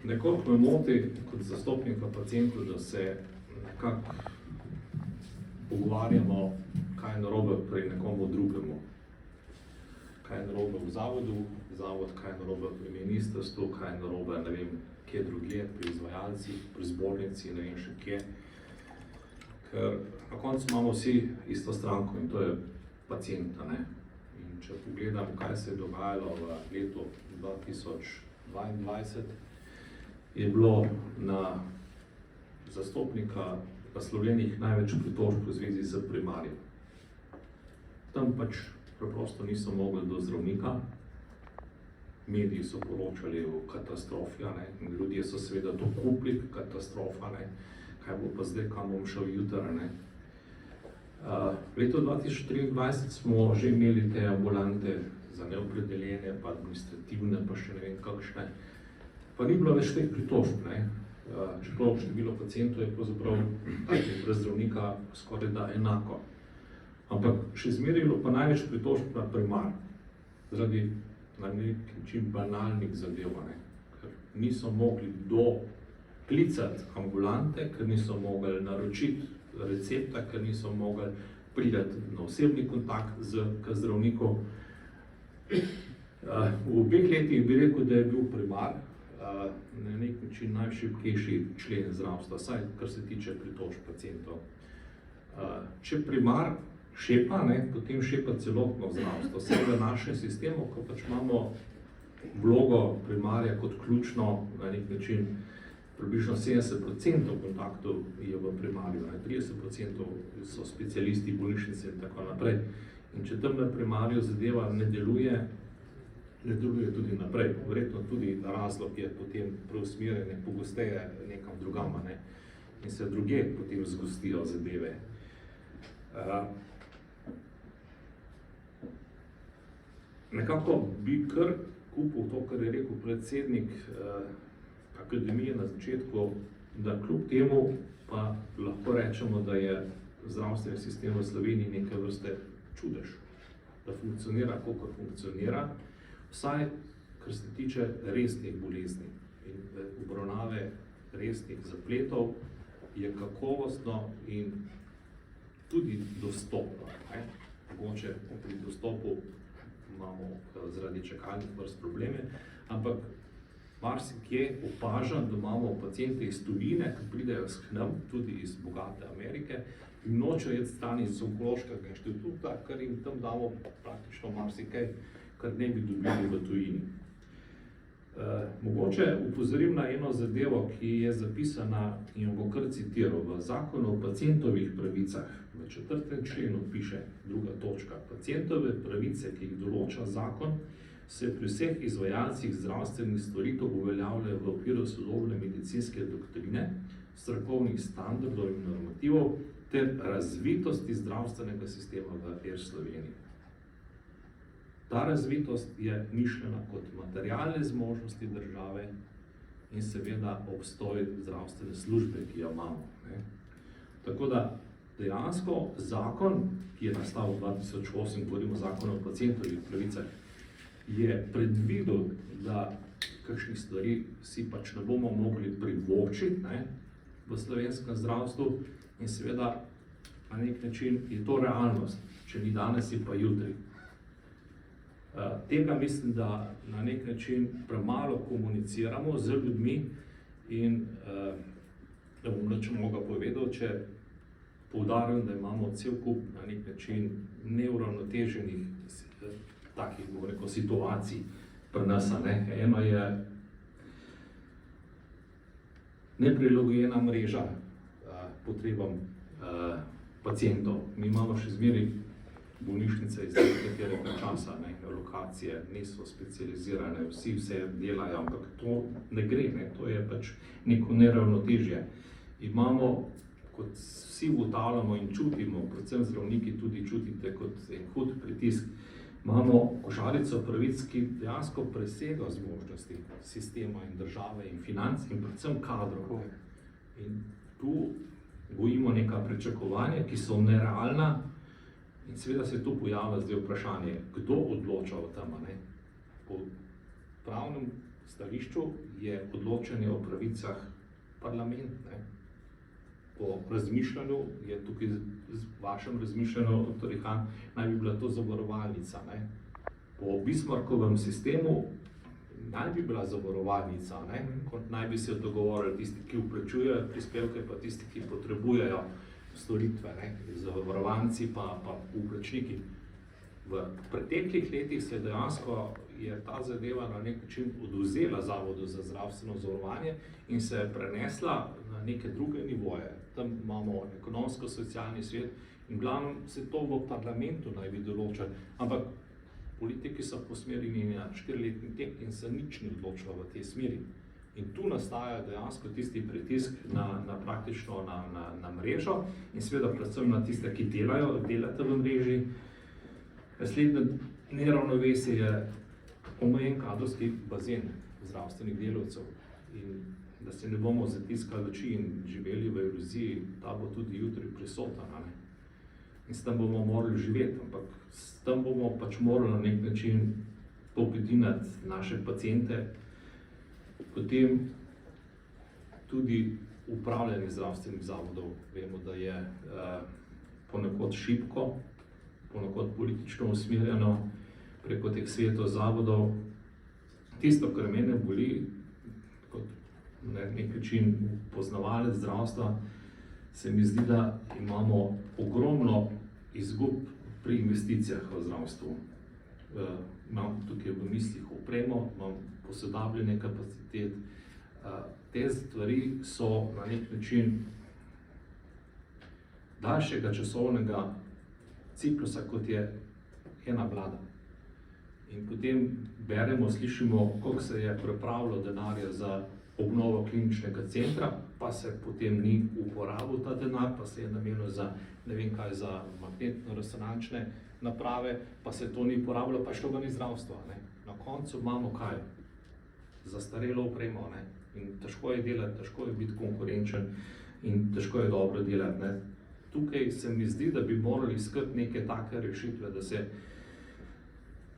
nekoliko me moti kot zastopnika pacientov, da se nekako pogovarjamo, kaj je narobe pri nekomu drugemu. Kaj je narobe v zavodu, zavod, kaj je narobe pri ministrstvu, kaj je narobe, ne vem, kje drugje, pri izvajalcih, pri zbornici, ne vem še kje. Ker na koncu imamo vsi isto stranko in to je pacienta, ne. In če pogledam, kaj se je dogajalo v letu 2022, je bilo na zastopnika naslovljenih največ pritožb v zvezi z primarjem. Tam pač preprosto niso mogli do zdravnika, mediji so poročali o katastrofi, ne, in ljudje so seveda to kupili, katastrofa, ne, kaj bo pa zdaj, kam bom šel jutri, ne. V letu 2023 smo že imeli te ambulante za neopredeljene, pa administrativne, pa še ne vem kakšne, pa ni bilo več teh pritožb, ne. Čeprav število pacientov je pravzaprav brez zdravnika skoraj da enako. Ampak še zmeraj je bilo pa največ pritožb na primar, zaradi na nek način banalnih zadev, ne. Ker niso mogli doklicati ambulante, ker niso mogli naročiti recepta, ker niso mogli priti na osebni kontakt k zdravniku. V obeh letih bi rekel, da je bil primar na nek način najšibkejši člen zdravstva, saj kar se tiče pritožb pacientov. Če primar šepa, ne, potem šepa celotno zdravstvo. Vse v našem sistemu, ko pač imamo vlogo primarja kot ključno, na nek način približno 70% kontaktov je v primarju, 30% so specialisti, bolnišnice in tako naprej. In če tam na primarju zadeva ne deluje tudi naprej. Verjetno tudi razlog je potem preusmerjanje pogosteje nekam drugam, ne, in se drugje potem zgostijo zadeve. Nekako bi kar kupil to, kar je rekel predsednik akademije na začetku, da kljub temu pa lahko rečemo, da je zdravstveni sistem v Sloveniji neke vrste čudež, da funkcionira, kolikor funkcionira, vsaj kar se tiče resnih bolezni in obravnave resnih zapletov, je kakovostno in tudi dostopno, ne. Mogoče pri dostopu imamo zaradi čakalnih vrst probleme, ampak marsikje opažam, da imamo paciente iz tujine, ki pridejo k nam, tudi iz bogate Amerike, in nočejo iti stran iz onkološkega inštituta, ker jim tam damo praktično marsikaj, kar ne bi dobili v tujini. Mogoče upozorim na eno zadevo, ki je zapisana in jo bom kar citiral. V Zakonu o pacientovih pravicah v 4. členu piše, 2. točka, pacientove pravice, ki jih določa zakon, se pri vseh izvajalcih zdravstvenih storitev uveljavljajo v okviru sodobne medicinske doktrine, strokovnih standardov in normativov ter razvitosti zdravstvenega sistema v Sloveniji. Ta razvitost je mišljena kot materialne zmožnosti države in seveda obstoj zdravstvene službe, ki jo imamo, ne. Tako da dejansko zakon, ki je nastal v 2008, govorimo o Zakonu o pacientovih pravicah, je predvidel, da kakšnih stvari si pač ne bomo mogli privoščiti, ne, v slovenskem zdravstvu in seveda na nek način je to realnost, če ni danes, je pa jutri. Tega mislim, da na nek način premalo komuniciramo z ljudmi in da bom nič mnogo povedal, če poudarim, da imamo cel kup na nek način neuravnoteženih takih, bom rekel, situacij pri nas, ne. Eno je neprilagojena mreža potrebam pacientov. Mi imamo še zmeraj bolnišnice iz katerega časa, ne, lokacije niso specializirane, vsi vse delajo, ampak to ne gre, ne, to je pač neko neravnotežje. Imamo, kot vsi ugotavljamo in čutimo, predvsem zdravniki tudi čutite kot en hud pritisk, imamo košarico pravic, ki dejansko presega zmožnosti sistema in države in financ in predvsem kadrov. In tu gojimo neka pričakovanja, ki so nerealna. In seveda se tu pojavlja zdaj vprašanje, kdo odloča o tem, ne? Po pravnem stališču je odločanje o pravicah parlament. Ne. Po razmišljanju je tukaj, z vašem razmišljanju, dr. Han, naj bi bila to zavarovalnica. Ne. Po Bismarckovem sistemu naj bi bila zavarovalnica, ne, kot naj bi se dogovorili tisti, ki vplačujejo prispevke, pa tisti, ki potrebujejo storitve, ne, zavarovanci pa vplačniki. V preteklih letih se dejansko je ta zadeva na nek način odvzela Zavodu za zdravstveno zavarovanje in se je prenesla na neke druge nivoje. Tam imamo ekonomsko-socialni svet in glavno se to v parlamentu naj bi določali, ampak politiki so posmerjeni na 4-letni tek in se nič ni odločilo v tej smeri. In tu nastaja dejansko tisti pritisk praktično na mrežo in seveda predvsem na tiste, ki delate v mreži. Naslednje neravnovesje je omejen kadrovski bazen zdravstvenih delavcev in da se ne bomo zatiskali oči in živeli v iluziji, ta bo tudi jutri prisoten. In s tem bomo morali živeti, ampak s tem bomo pač morali na nek način popedinati naše paciente. Potem tudi upravljanje zdravstvenih zavodov. Vemo, da je ponekod šibko, ponekod politično usmerjeno preko teh svetov zavodov. Tisto, kar mene boli, kot na nek način poznavalec zdravstva, se mi zdi, da imamo ogromno izgub pri investicijah v zdravstvu. Imam tukaj v mislih opremo, imam posodabljene kapacitet. Te stvari so na nek način daljšega časovnega ciklusa, kot je ena vlada. In potem beremo, slišimo, koliko se je pripravilo denarja za obnovo kliničnega centra, pa se potem ni uporabil ta denar, pa se je namenil za ne vem kaj, za magnetno-resonančne naprave, pa se to ni uporabilo, pa šlo ga ni zdravstva. Ne. Na koncu imamo kaj? Zastarelo opremo, ne. In težko je delati, težko je biti konkurenčen in težko je dobro delati. Ne. Tukaj se mi zdi, da bi morali iskati neke take rešitve, da se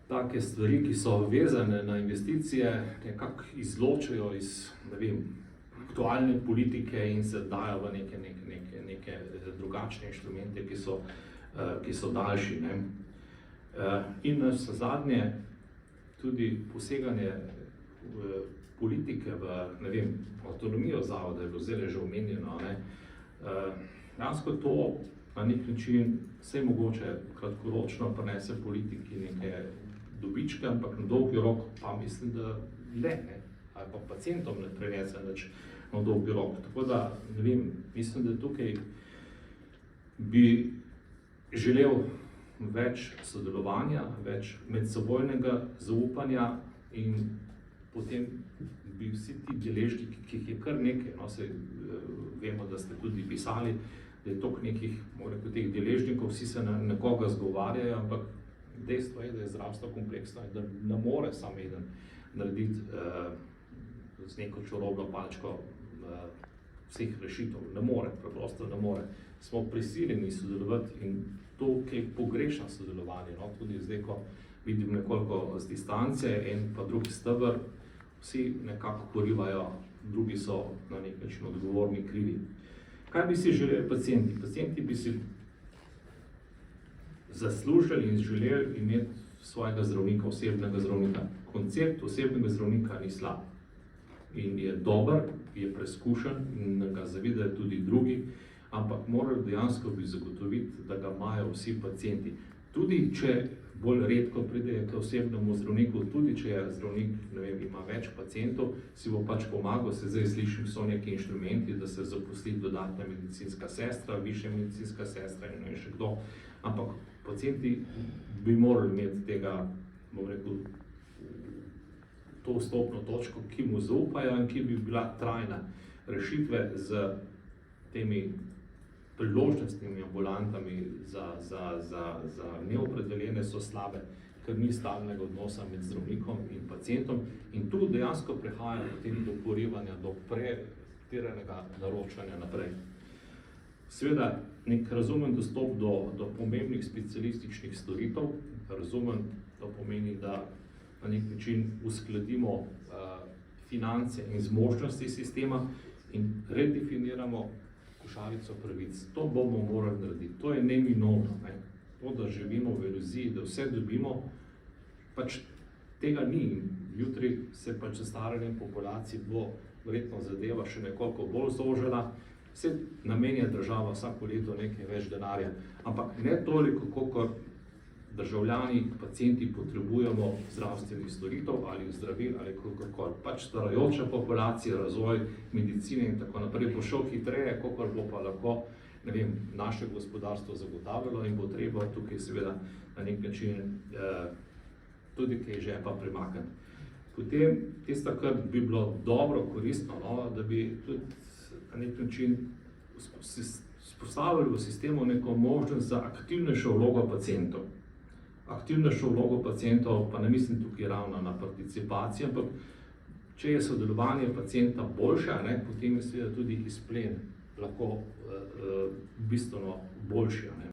take stvari, ki so vezane na investicije, nekako izločijo iz, ne vem, aktualne politike in se dajo v neke drugačne inštrumente, ki so daljši. Ne. In zadnje, tudi poseganje politike v, ne vem, avtonomijo zavoda, je bilo zdaj že omenjeno. Dejansko to na nek način vse mogoče kratkoročno prinese politiki neke dobičke, ampak na dolgi rok pa mislim, da ne, ali pa pacientom ne prinese nič na dolgi rok. Tako da, ne vem, mislim, da tukaj bi želel več sodelovanja, več medsebojnega zaupanja in potem bi vsi ti deležniki, ki jih je kar nekaj, no, se vemo, da ste tudi pisali, da je toliko nekih, teh deležnikov, vsi se na nekoga zgovarjajo, ampak dejstvo je, da je zdravstvo kompleksno in da ne more sam eden narediti z neko čarobno palčko vseh rešitev. Ne more, preprosto ne more. Smo prisiljeni sodelovati in to, kaj pogreša sodelovanje, no, tudi zdaj, ko vidim nekoliko z distance, en pa drugi steber, vsi nekako porivajo, drugi so na nek način odgovorni, krivi. Kaj bi si želeli pacienti? Pacienti bi si zaslužili in želeli imeti svojega zdravnika, osebnega zdravnika. Koncept osebnega zdravnika ni slab in je dober, je preizkušen in ga zavidajo tudi drugi, ampak morali dejansko bi zagotoviti, da ga imajo vsi pacienti. Tudi če bolj redko pridejo k osebnemu zdravniku, tudi če je zdravnik, ne vem, ima več pacientov, si bo pač pomagal, se zdaj slišim, so neki inštrumenti, da se zaposli dodatna medicinska sestra, višja medicinska sestra in ne vem še kdo, ampak pacienti bi morali imeti tega, bom rekel, to vstopno točko, ki mu zaupajo in ki bi bila trajna. Rešitve z temi priložnostnimi ambulantami za neopredeljene so slabe, ker ni stalnega odnosa med zdravnikom in pacientom in tu dejansko prihaja potem do porivanja, do pretiranega naročanja naprej. Seveda, nek razumen dostop do pomembnih specialističnih storitev, razumen, to pomeni, da na nek način uskladimo finance in zmožnosti sistema in redefiniramo košarico pravic. To bomo morali narediti. To je neminovno. Ne? To, da živimo v iluziji, da vse dobimo, pač tega ni. Jutri se pač za staranjem populacij bo verjetno zadeva še nekoliko bolj zožila. Vse namenja država vsako leto nekaj več denarja, ampak ne toliko, koliko državljani, pacienti potrebujemo zdravstvenih storitev ali zdravil ali kakorkoli. Pač starajoča populacija, razvoj medicine in tako naprej bo šel hitreje, kolikor bo pa lahko, ne vem, naše gospodarstvo zagotavljalo in bo treba tukaj seveda na nek način tudi kaj žepa premakniti. Potem tisto, kar bi bilo dobro, koristno, no, da bi tudi na nek način spostavili v sistemu neko možnost za aktivnejšo vlogo pacientov. Aktivnejšo vlogo pacientov, pa ne mislim tukaj ravno na participacijo, ampak če je sodelovanje pacienta boljše, ne, potem je seveda tudi izplen lahko bistveno boljši. Ne.